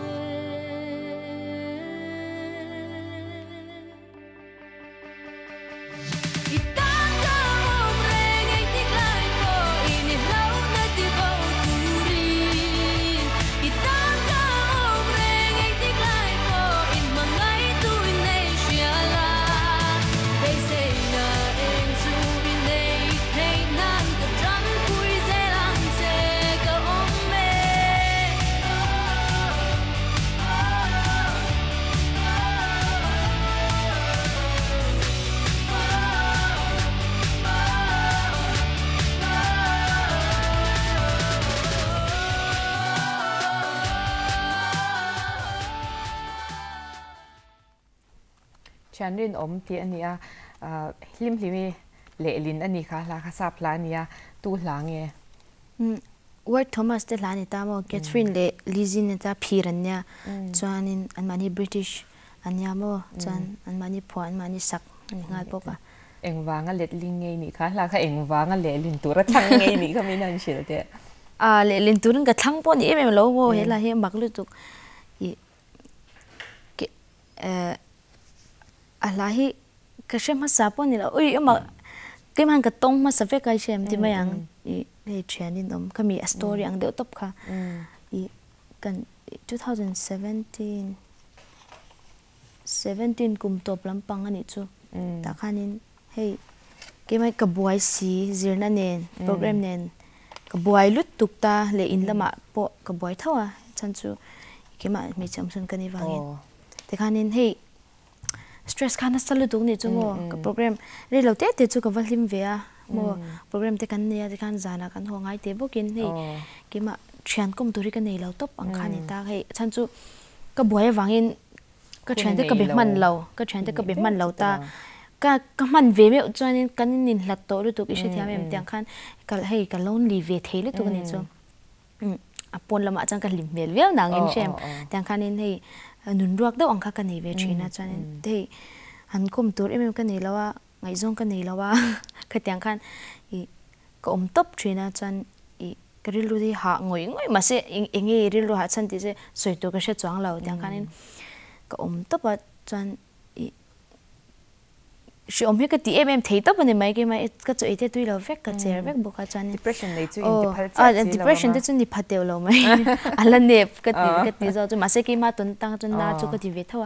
ฉันเรียนที่อันนี้ลิมเละลินอันนี้ค่ะลาคาซาพลานี่ตู้หลังเงี้ยWord Thomas เดลานิตามอเกตฟรินเละลิซินเนต้าพีรันเนี่ยจวนนินอันมานี่ British อันยามอจวนอันมานี่พออันมานี่สักงานปกเอ็งวางเล็ดลิงไงนี่ค่ะลาค่ะเอ็งวางเละลินตัวระทังไงนี่ก็ไม่นั่นเชียวเด้เละลินตัวนั้นก็ทั้งปนอีเมลโลโมเฮล่าเฮมักลุตุกอะไรก็เชื่อมาสาปนี่ละอุ้ยมาที่มันก็ต้องมาสเปกไอเชื่อมที่ไม่ยังในเชียนี่น้องก็มีสตอรี่อันเดียวตบค่ะกัน2017 กุมตัวลำปังอันนี้จู่แต่คันนี้เฮ้ยก็ไม่กระบวยสีจีร์นั่นเองโปรแกรมเนี่ยกระบวยลุดตุกตาเลยอินละมาปะกระบวยเท่าฉันจู่ก็มามีจำส่วนกันนี่ฟังเองแต่คันนี้เฮ้ยstress ข้านัสลุตุกนี่จู่โม่กับโปรแกรมเรื่องเราเตะจู่กับวัลลิมเวียโม่โปรแกรมเตะกันเนี่ยเตะกันจานากันหัวง่ายเตะบุกินนี่ก็มาเชียนกุมตุริกันนี่เราตบอังคารนี่ตาให้ฉันจู่กับบวยวังอินก็เชียนเตะกับเบ็ดมันเราก็เชียนเตะกับเบ็ดมันเราตาก็มันเวไม่จวนนี่กันนินหลัดโตลุตุกอิเชที่อาเมมเตียงคันก็ให้กันล้นลีเวทเฮลุตุกนี่จู่ปนละมาจังกันลิมเวลเวลนางอินเชมเตียงคันนี่ให้นุนรักเด้ออังคากันนี่เวชีนะจวนนี่เฮ้ยหันคุมตัวเอ็มกันนี่แล้วว่าไงจงกันนี่แล้วว่าก็เตียงคันก็ตบชีนะจวนก็ริลูที่หางอยมาเสียเองริลูหาฉันที่จะสวยตัวก็เชื่อจวงเราเตียงคันนี่ก็ตบว่าจวนช่วยให้ก็ตีเอ็มเทตบวันนี้ไม่กี่ไม่ก็จะเอเตตุยเราเวกก็เจอเวกบุกอาจารย์ depression เลยจู่depression ที่จุดนี้พัดเดียวเราไหมอะไรเนี่ยก็ตีเราจุดมาเสียกี่มาตุนตั้งจุดน่าจุดก็ตีเวทเท่า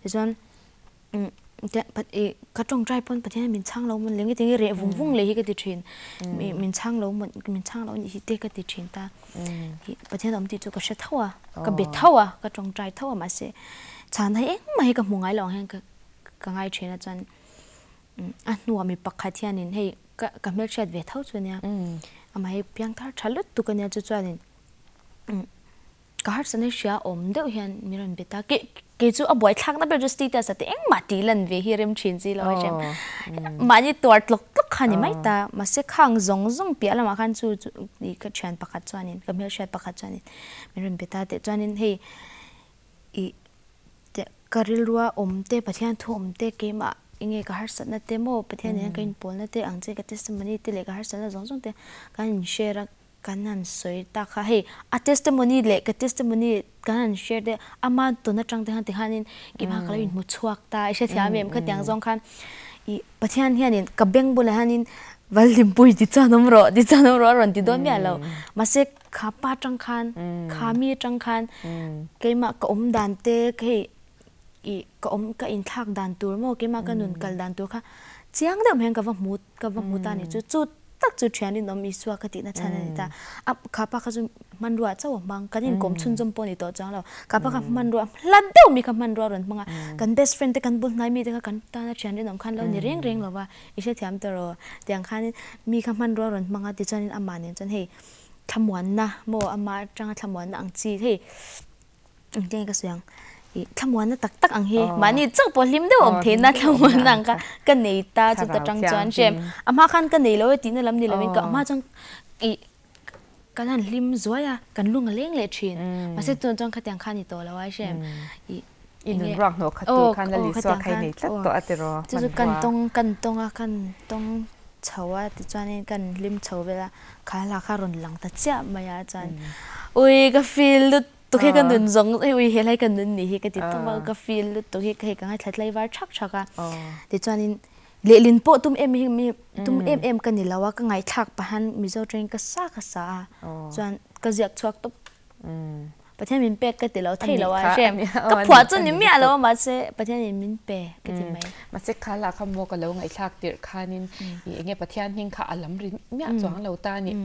ที่จวนแต่ปัจจุก็จงใจพ้นประเทศมินช่างเรามันเลี้ยงที่เรื่องวุ่งเลยที่ก็ติดชินมินช่างเรามันมินช่างเราที่เด็กก็ติดชินตาประเทศเราติดจุดก็เชื่อเท่าก็เบ็ดเท่าก็จงใจเท่ามาเสียฉันให้เองไม่ให้กับหงายหลงให้ก็ง่ายชินอาจารย์หนูมีปักขัดที่นี่ให้ก็เมื่อเช็ดเวทเท่าจุดเนี้ยมาให้เพียงท่าชัลุตุกันเนี่ยจุดนี้ก็หาสันนิษฐานเดียวเห็นมีเรื่องเบต้าเกี่ยวกับบ่อยทักนั่นเป็นจุดที่แต่สัตย์เองมาตีลันเวฮิเรมชินซีเราใช่ไหมมันยี่ตัวตลกขันนี่ไม่ตามาเสียข้างจงเปียละมาขันจู่นี่ก็เชิญปักขัดจวนนี่ก็มีเชิญปักขัดจวนนี่มีเรื่องเบต้าแต่จวนนี่ให้เด็กก็เรียกว่าเตะประเทศทุ่มเตะเกมยังไงก็หาสันนั่นเตะโม่ประเทศนี้ก็อินโพลนั่นเตะอังเจก็เทสต์มันนี่เตะเล็กก็หาสันนั่นจงเตะการแชร์กันนั่นสวยตาค่ะเฮ้เทสต์มันนี่เล็กก็เทสต์มันนี่กันนั่นแชร์เดอามาตัวนั่นจังเตะหันเตะหันนี่กิมหากลายเป็นมุชวักตาไอ้เชี่ยที่อาเมมก็ยังจงคันประเทศนี้นี่กับเบงบุลหันนี่วัลลิมปุยดิจานอมรอรันติดอนเมียเรามาเสกขาป้าจังคันขามีจังคันเกี่ยมาก็ดันเตะเฮ้ก็ก็อินทักดันตัวมั่วเกี่ยมาก็นุนกัลดันตัวค่ะเจียงเดิมเห็นกับว่ามุดตานี่จุดตักจุดเชียนนี่น้องมีสวากตินะฉันนี่ตาข้าป้าเขาจะมันรัวเจ้าบางกันนี่กลมชุนจมปนนี่ตัวจังเราข้าป้าเขามันรัวลัดเดียวมีกับมันรัวรันมังกัน best friend แต่กันบุญนายมีแต่กันตาเชียนนี่น้องคันเราเนี่ยเร่งเราว่าอีเช่ที่ทำตัวเราแต่ยังคันมีกับมันรัวรันมังที่ฉันนี่อามาเนี่ยฉันเฮ้ทำวันนะโมอามาจังทำวันอังจีเฮ้จริงก็เสียงทำวันนั้นตักอังเฮมันนี่จังปวดลิ้มด้วยเทน่าทำวันนั้นกันนี่ตาจุดจังจวนเชมอามาคันกันนี่แล้วตีนั่นลำนี่แล้วมันก็อามาจังกันนั่นลิ้มสวยอ่ะกันลุงเลี้ยงเลยชินมาเสร็จตัวจังขัดยังคันนี่ตัวแล้วไอ้เชมอินรักหนูขัดตัวคันแล้วลิสว่าใครนี่ตัดตัวอัตโรจุดกันตรงอ่ะกันตรง chawa ti chuan kan lim chaw vela khala kha ron lang ta cha maya chan ui ka feel lu tu he kan dun zong ui he lai kan dun ni hi ka ti tama ka feel lu tu he ka ka ngai thlai war thak thaka ti chuan le lin po tum em kan ni lawa ka ngai thak pa han mizo train ka sa chuan ka ziak chuak topประเทศมินเปก็ติดเราเที่ยวว่าใช่ไหมก็ผัวจนนี่ไม่เอาแล้วมาเสประเทศมินเปก็ติดไหมมาเสข้าละขโมก็แล้วไงฉากเดือดข้านินอย่างเงี้ยประเทศนิ่งข้าอลัมรินเนี่ยจวงเราตานี่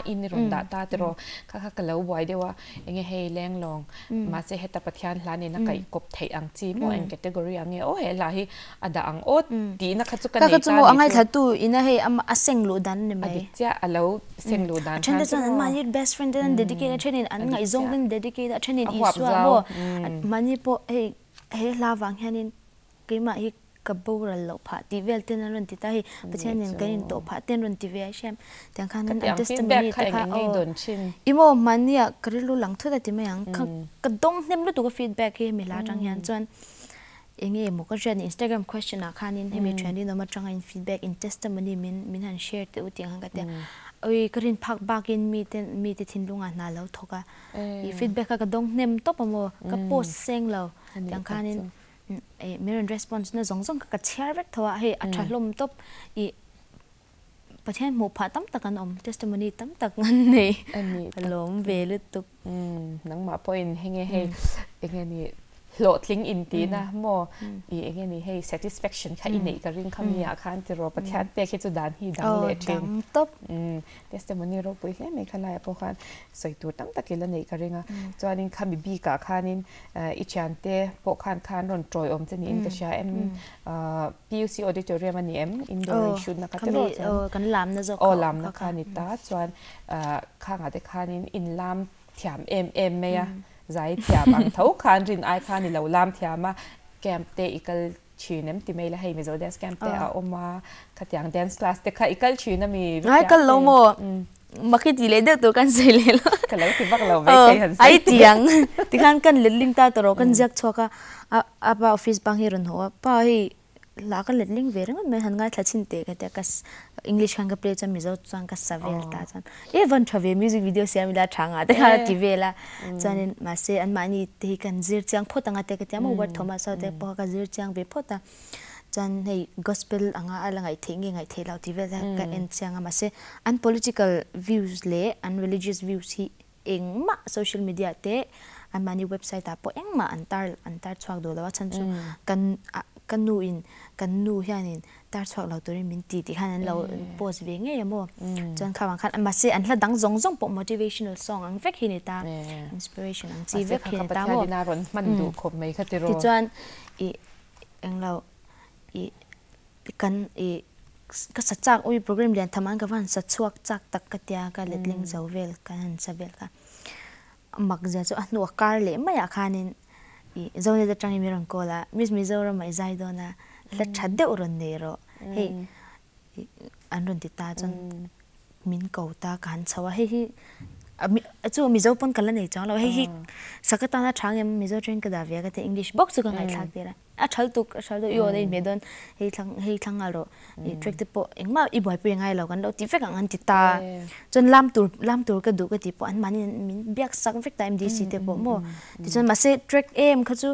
อินนี่รุนดาตาแต่รอข้าก็แล้วไว้เดียวว่าอย่างเงี้ยให้แรงลองมาเสให้แต่ประเทศร้านนี้นักไก่กบไทยอังจีโมเอ็นแคตตากรีอย่างเงี้ยโอ้เฮล่ะให้อดาอังโอ๊ตดีนักขัดจุกันก็จะโมอังไงถ้าตู้อินะให้อาเซงโลดันเนี่ยไหมเจ้าแล้วเซงโลดันฉันจะฉันมานี่ best friend นั่น dedicate ฉันนี่อันไงซงนั่น dedicate ฉันนี่อีสว่ามันนี่พอเฮ้ลาวังแค่นี้กี่มาฮีกับบูรัลโลพาทีเวลเต้นรันติตาฮีประเทศนี้กันโตพาเต้นรันทีเวลใช่ไหมแต่ข้างนั้นอันเดสต์มันนี่แต่ข้าอีโมมันเนี่ยกระลุ่งหลังทุกแต่ที่ไม่ยังกระดงเต็มรู้ตัวฟีดแบ็กให้มีลาจังยันจวนอย่างเงี้ยมุกก็แชร์ใน Instagram question นะข้านี้ให้มีเทรนด์นี่เรามาจังยันฟีดแบ็กอินเทสต์มันนี่มินหันแชร์ตัวอุติยังกันแต่เอ้ยกรินพักบากินมีแต่ทิ้งลุงอ่ะน่าแล้วทว่าอีฟีดแบ็กก็ดงเต็มตบมาก็โพสเซ็งเราอย่างข้านี้มีเรื่อง response เนี่ยส่งก็แชร์ไปทว่าให้อัตราลมตบอีประเทศหมู่ผาตั้มตะกันtestimony ตั้มตะกันนี่ลมเวลุตุกนังมาพอยให้เงี้ยนี่โหลดลิงก์อินตีนะโมอีเงี้ยนี่ให้ satisfaction ค่ะอินนี่ก็ริ่งคำนี้อาคารจะรอประเทศเปียคิดจุดานที่ดังเลยจริงตบtestimony เราปุ้ยเนี่ยไม่ขลายพวกเขาใส่ตัวตั้มตะกี้แล้วนี่ก็ริ่งอ่ะจวนนี้คำบีกับคานินอิจฉาเตะพวกคานรอนจอยอมจะนี่อินก็ใช้PUC auditorium มันนี่indoor ชุดนะคะที่เราจะกันลามนะจ๊ะลามนะคะนี่ตาจวนข้างอาเตคานินอินลามแถมไหมอะใจเทียบอังเท่าคานรินไอคานี่เราลามเทียมาแกมเตอีกชื่อเนี่ยที่ไม่ละให้มีโซเดสแกมเตออกมาขัดอย่างแดนซ์คลาสแต่ค่ะอีกชื่อน่ะมีไอ้กันเราโมมาคิดดีเลยเด็กตัวกันใส่เลยล่ะกันแล้วที่บักเราไม่เคยเห็นไอ้เตียงที่ขันกันเล่นลิงตาตัวกันจักชัวก็ป้าออฟฟิศบางเฮรันหัวป้าให้ลากันเล่นลิงเวรงไม่หันง่ายทัดชินเตะกันแต่กัสอังกฤษขันกับเพลย์จะมีเจ้าจังกัสซาเวลตาจันวันทวีมิวสิกวิดีโอเสียมีลาทางอ่ะแต่ค่ะทีวีละจันมาเสียอันมานี่ที่กันซิร์จังพอตั้งแต่กันแต่มาวัดทอมัสเอาแต่พอกันซิร์จังเวพอตั้งจันให้ gospel อ่างอะไรไงทิ้งไงเทเราทีวีละกันเอ็นเสียงมาเสียอัน political views เล่อัน religious viewsที่เองมา social media เตะอันมานี่เว็บไซต์แต่พอเองมาอันตาร์ชวักดูแล้วว่าฉันชูกันนูเฮียนินตาร์ชวักเราตัวนี้มินตีที่ขนาดเราโพสเวงเงี้ยมั้งจนข้าวขันอันมาเสียอันละดังซงปก motivational song อันเวกหินิตา inspiration อันจีเวกหินิตามั้งมันดูคมไหมคะที่จวนเองเรากันก็สัจจอุ้ยโปรแกรมเรียนทำงานกับวันสัจชวกจักตักกติยากันเล็ดลิงเจ้าเวลกันหันเสเวลกันมักจะจะหนูการเล่ไม่อยากขานินเจ้าเนี่ยจะจังมีรังโกละมิเจ้าเราไม่ใจโดนะแล้วชัดเดือดร้อนเนรอเฮ้อันรุนติตาจนมินเกาตาการชาวเฮ้จู่มิเจ้าปนกันแล้วเนี่ยจังเราเฮ้สักตาหน้าช้างยังมิเจ้าเทรนกระดาษเวียกันแต่ English box ก็ง่ายทักเดียร์ชัลตุอยู่ในเมดอนเฮ้ทั้งอะไรทริคที่พอเอ็งมาอีบ่อยไปยังไงเรากันเราที่เฟกันอันติตาจนลำตัวก็ดูก็ที่พออันมันมินเบียกสักเฟกไทม์ดีสิที่พอโม่ที่จนมาเซทริคเขาจู่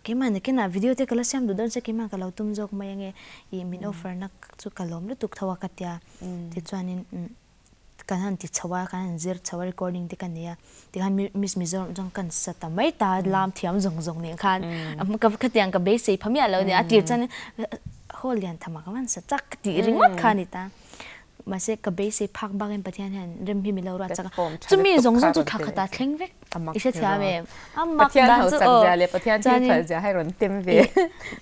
กี่มันเนี่ยวิดีโอที่ก็เราเสียมดูดอนเซกี่มันก็เราตุ้มจอกมายังไงมินออฟเฟอร์นักจู่ก็ล้มแล้วตุกทว่ากัดยาที่จวนนี้กันหันติดชาวกันหันเจอชาว recording ที่กันเนี่ยที่กันมิโซจังกันสตาไม่ตาลามเทียมจงเนี่ยคันมันก็ขัดยังกับเบสิพม่าเราเนี่ยอาทิตย์จันโหเรียนทำมากันสัจจักตีริงมัดคันนี่ตามาเสกกับเบสิพักบ้านประเทศเนี่ยเริ่มพิมพ์เรารักจักจุมีจงจุขัดตาเข่งเวกอีเสียเมมประเทศเขาสัจจะเลยประเทศที่เขาจะให้รอนเต็มเว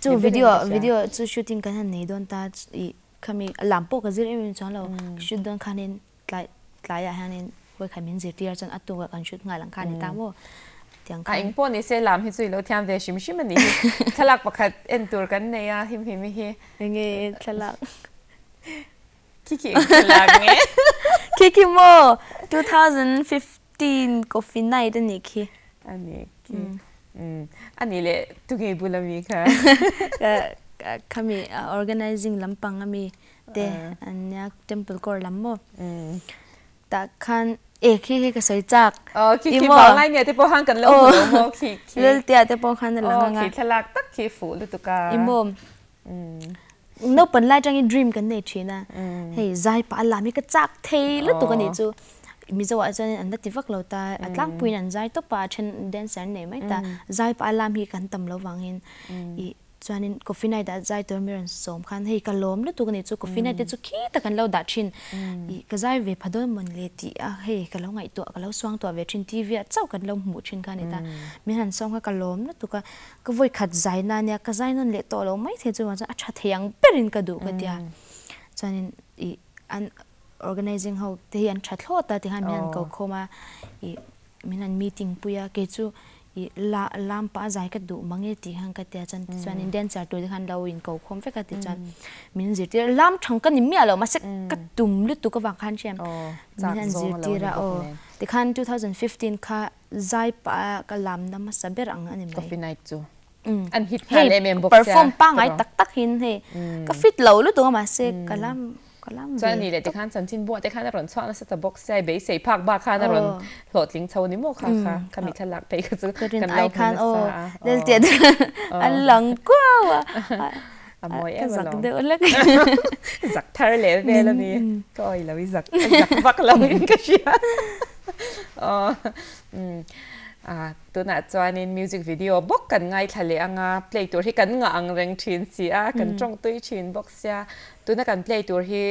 จู่วิดีโอจู่ชูตติ้งกันหันนี่โดนตาอีเขามีลำโพกกับซีรีส์จังเราชุดโดนคันนี่หลายอย่างนี้ไว้ขายมินซีเรียจนอัตัวกันชุดงานหลังคานี่ตามว่าเองพวกนี้เสียลามที่สุดแล้วที่อันเดชิมมันนี่ทลักประคัดเอ็นตัวกันเนี่ยหิมไม่เฮยังไงทลักคิทลักเนี่ยคิโม2015 Coffee Night อันนี้คิอันนี้เลยตุกเก็บุลามีค่ะ kami organizing lampang ami te anya temple core lammo ta khan khi ka soi chak khi ba ngai ne te po hang kan lo mo khi lel tia te po khan la nga khi thalak tak khi fu lu tu ka imom no pan lai chang dream kan ne china hey zai pa la mi ka chak thei lu tu kan ni chu mi zo a chan an da tivak lo ta atlang puin an zai to pa chen dancer ne mai ta zai pa lam hi kan tam lo wangin I chuanin coffee night da zai tor miran som khan hei kalom lu tu kan ni chu coffee night te chu khi ta kan lo da chin I ka zai ve phadon mon le ti a hei ka lo ngai to ka lo swang to ve chin tv a chau kan lo mu chin khan ni ta mi han song ka kalom lu tu ka voi khat zai na nya ka zai non le to lo mai the chu wa a tha theyang perin ka du ka tia chuanin I an organizing how te an that lo ta te han mi an ko khoma I min an meeting puya ke chu I lam pa zai ka du mangi ti hang ka tia chan chuan in dancer tu han lo in ko khom fe ka ti chan min zir ti lam thang ka ni mi alo ma se ka tum lu tu ka wang khan chem min an zir ti ra ti khan 2015 kha zai pa ka lam na ma saber ang ani mai coffee night chu an hit khan em box perform pa ngai tak tak hin he ka fit lo lu tu ma se kalam chuan ni le te khan chan chin bo te khan ron chwa na sa box sai be sei phak ba khan ron hlot ling chho ni mo kha kami thalak pe ka chu kan ai khan del tia an lang ko amoi em zak de lek zak thar le ve la ni koi lo zak vak lo in ka sia tu na chuan in music video bok kan ngai thale anga play tur hi kan nga ang reng thin si a kan tong tui thin box sia tu na kan play tur hi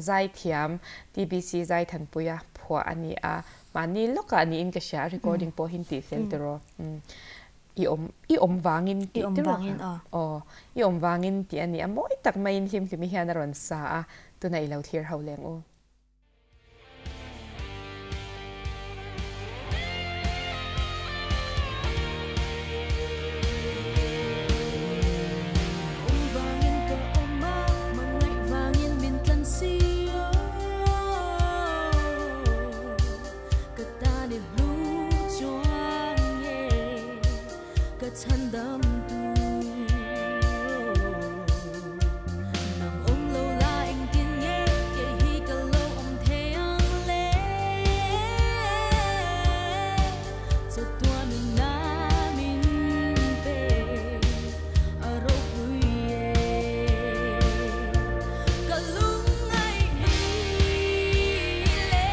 zai thiam TBC zai than puya phwa ani a mani loka ani in ka sia recording po hin ti sel tero i om wangin ti tero i om wangin ti ani a moi tak mai in him ti mi hian ron sa a tu na i lo thir ho leng o thân đắm nang ôm lâu la anh kiên nhé kể hi cả lâu ông thế ang lệ cho tua mình na min pe aro kuye cả lúc ngày đi lệ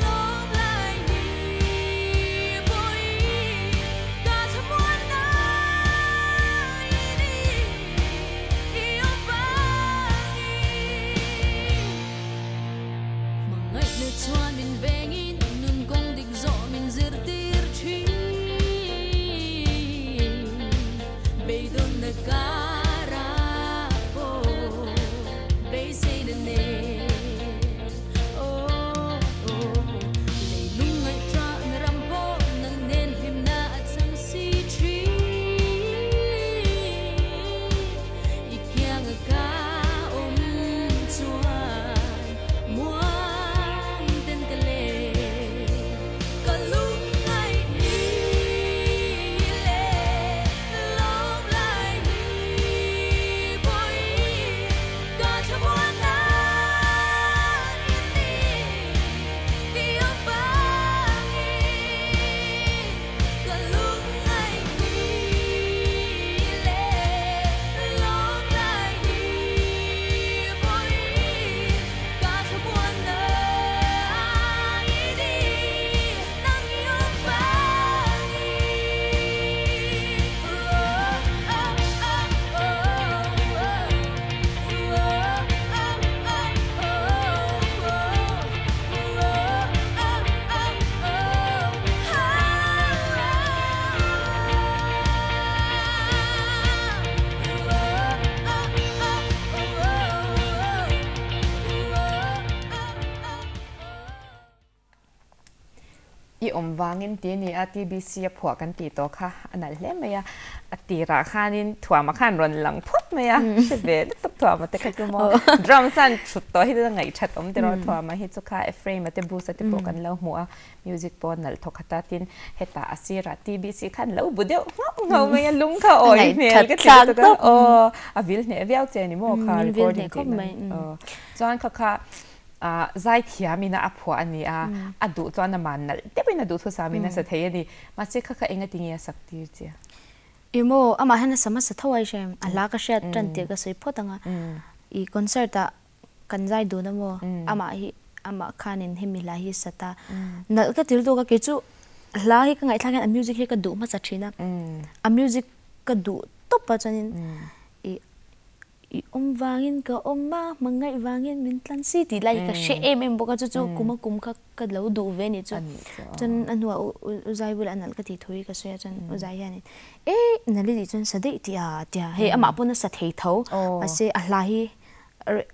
lom lại đi boy cả thầm muốn na i wangin ti ni a TBC a phua kan ti to kha anal hle maya ati ra khanin thua ma khan ron lang phot maya se ve tuk thua ma te ka mo drum san chut to hi da ngai that om te ro thua ma hi chu kha a frame ate bu sa te po kan lo mu a music pon nal thokata tin heta asira TBC khan lo bu deu ngau maya lung kha oi mel ke te to o avil ne viau che ni mo kha recording ko chuan kha zai thia mina a phua ani a adu chuan na man nal te pin adu thu sa mina sa thei ani ma che kha enga tingia saktir che imo ama hana samasa thawai shem ala ka sha tran te ka sei photanga I concert ta kanjai do na mo ama khanin himila hi sata nal ka til do ka ke chu la hi ka ngai thlang a music hi ka du ma cha thina a music ka du top pa chanin I wangin ka ma mangai wangin min tlan si ti lai ka she em boka chu kuma kum kha ka lo du ve ni chu chan anwa uzai bul anal ka ti thoi ka se chan uzai yani nali di chun sadei tia he ama pon sa thei tho ase a lai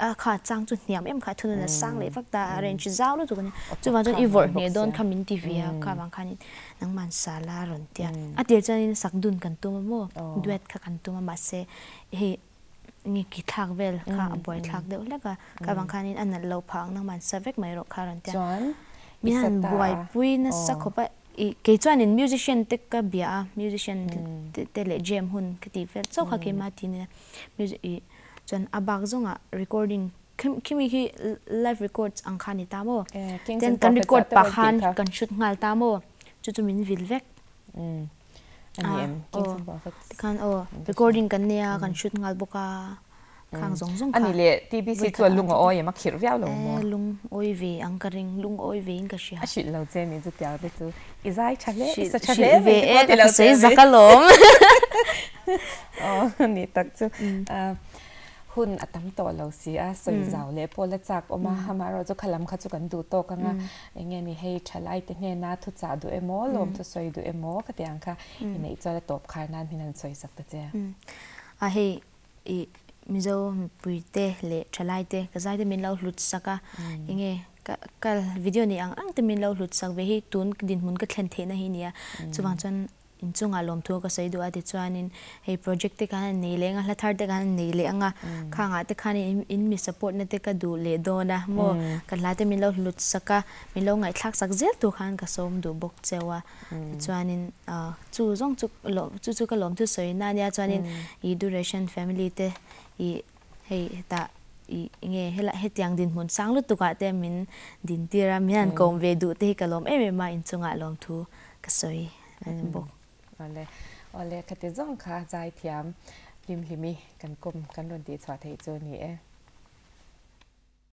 a kha chang chu niam em kha thun na sang le fak ta arrange zau lo chu kan chu wa chan evor ne don khamin tv kha wang khanin nang man sala ron tia a tir chan sak dun kan tu mo duet kha kan tu ma se he ngi ki thak vel kha boy thak de la ka bang khanin an lo phang nang man savek mai ro kha ran tia mi han boy pui na sakhopa ke chuan in musician te ka bia musician te le jam hun ka ti vel so kha ke ma ti ne music chuan abak zonga recording kimi hi live records ang khani ta mo ten kan record pa khan kan shoot ngal ta mo chu min vil vek kan recording kan nia kan shoot ngal boka khang zong zong ani le TBC chu lung oi ma khir viao lo mo lung oi ve ang ka ring lung oi ve in ka sia a shit lo che mi chu tia de chu izai chale sa chale ve e se zakalom ni tak chu hun atam to lo si a soi zau le pola chak oma hamaro chu khalam kha chu kan du to ka nga enge ni hei thalai te ne na thu cha du emo lom thu soi du emo ka te angkha nei chala top khar nan hinan soi sak ta che a hei I mizo puite le thalai te ka zai te min lo hlut saka enge kal video ni ang te min lo hlut sak ve hi tun din mun ka thlen the na hi nia chuwang chan in chunga lom thu ka sei du ati chuanin hei project te kan nei le nga hlathar te kan nei le anga khanga te khani in mi support na te ka du le do na mo kan la te min lo hlut saka min lo ngai thak sak zel tu khan ka som du bok chewa chuanin chu zong chu ka lom thu sei na nia chuanin I duration family te I hei ta nge hela hetiang din mun sang lu tu ka te min din tira mian kom ve du te ka lom em ma in chunga lom thu ka soi bok ole ka te zong kha zai thiam lim limi kan kum kan ron ti chwa thei chu ni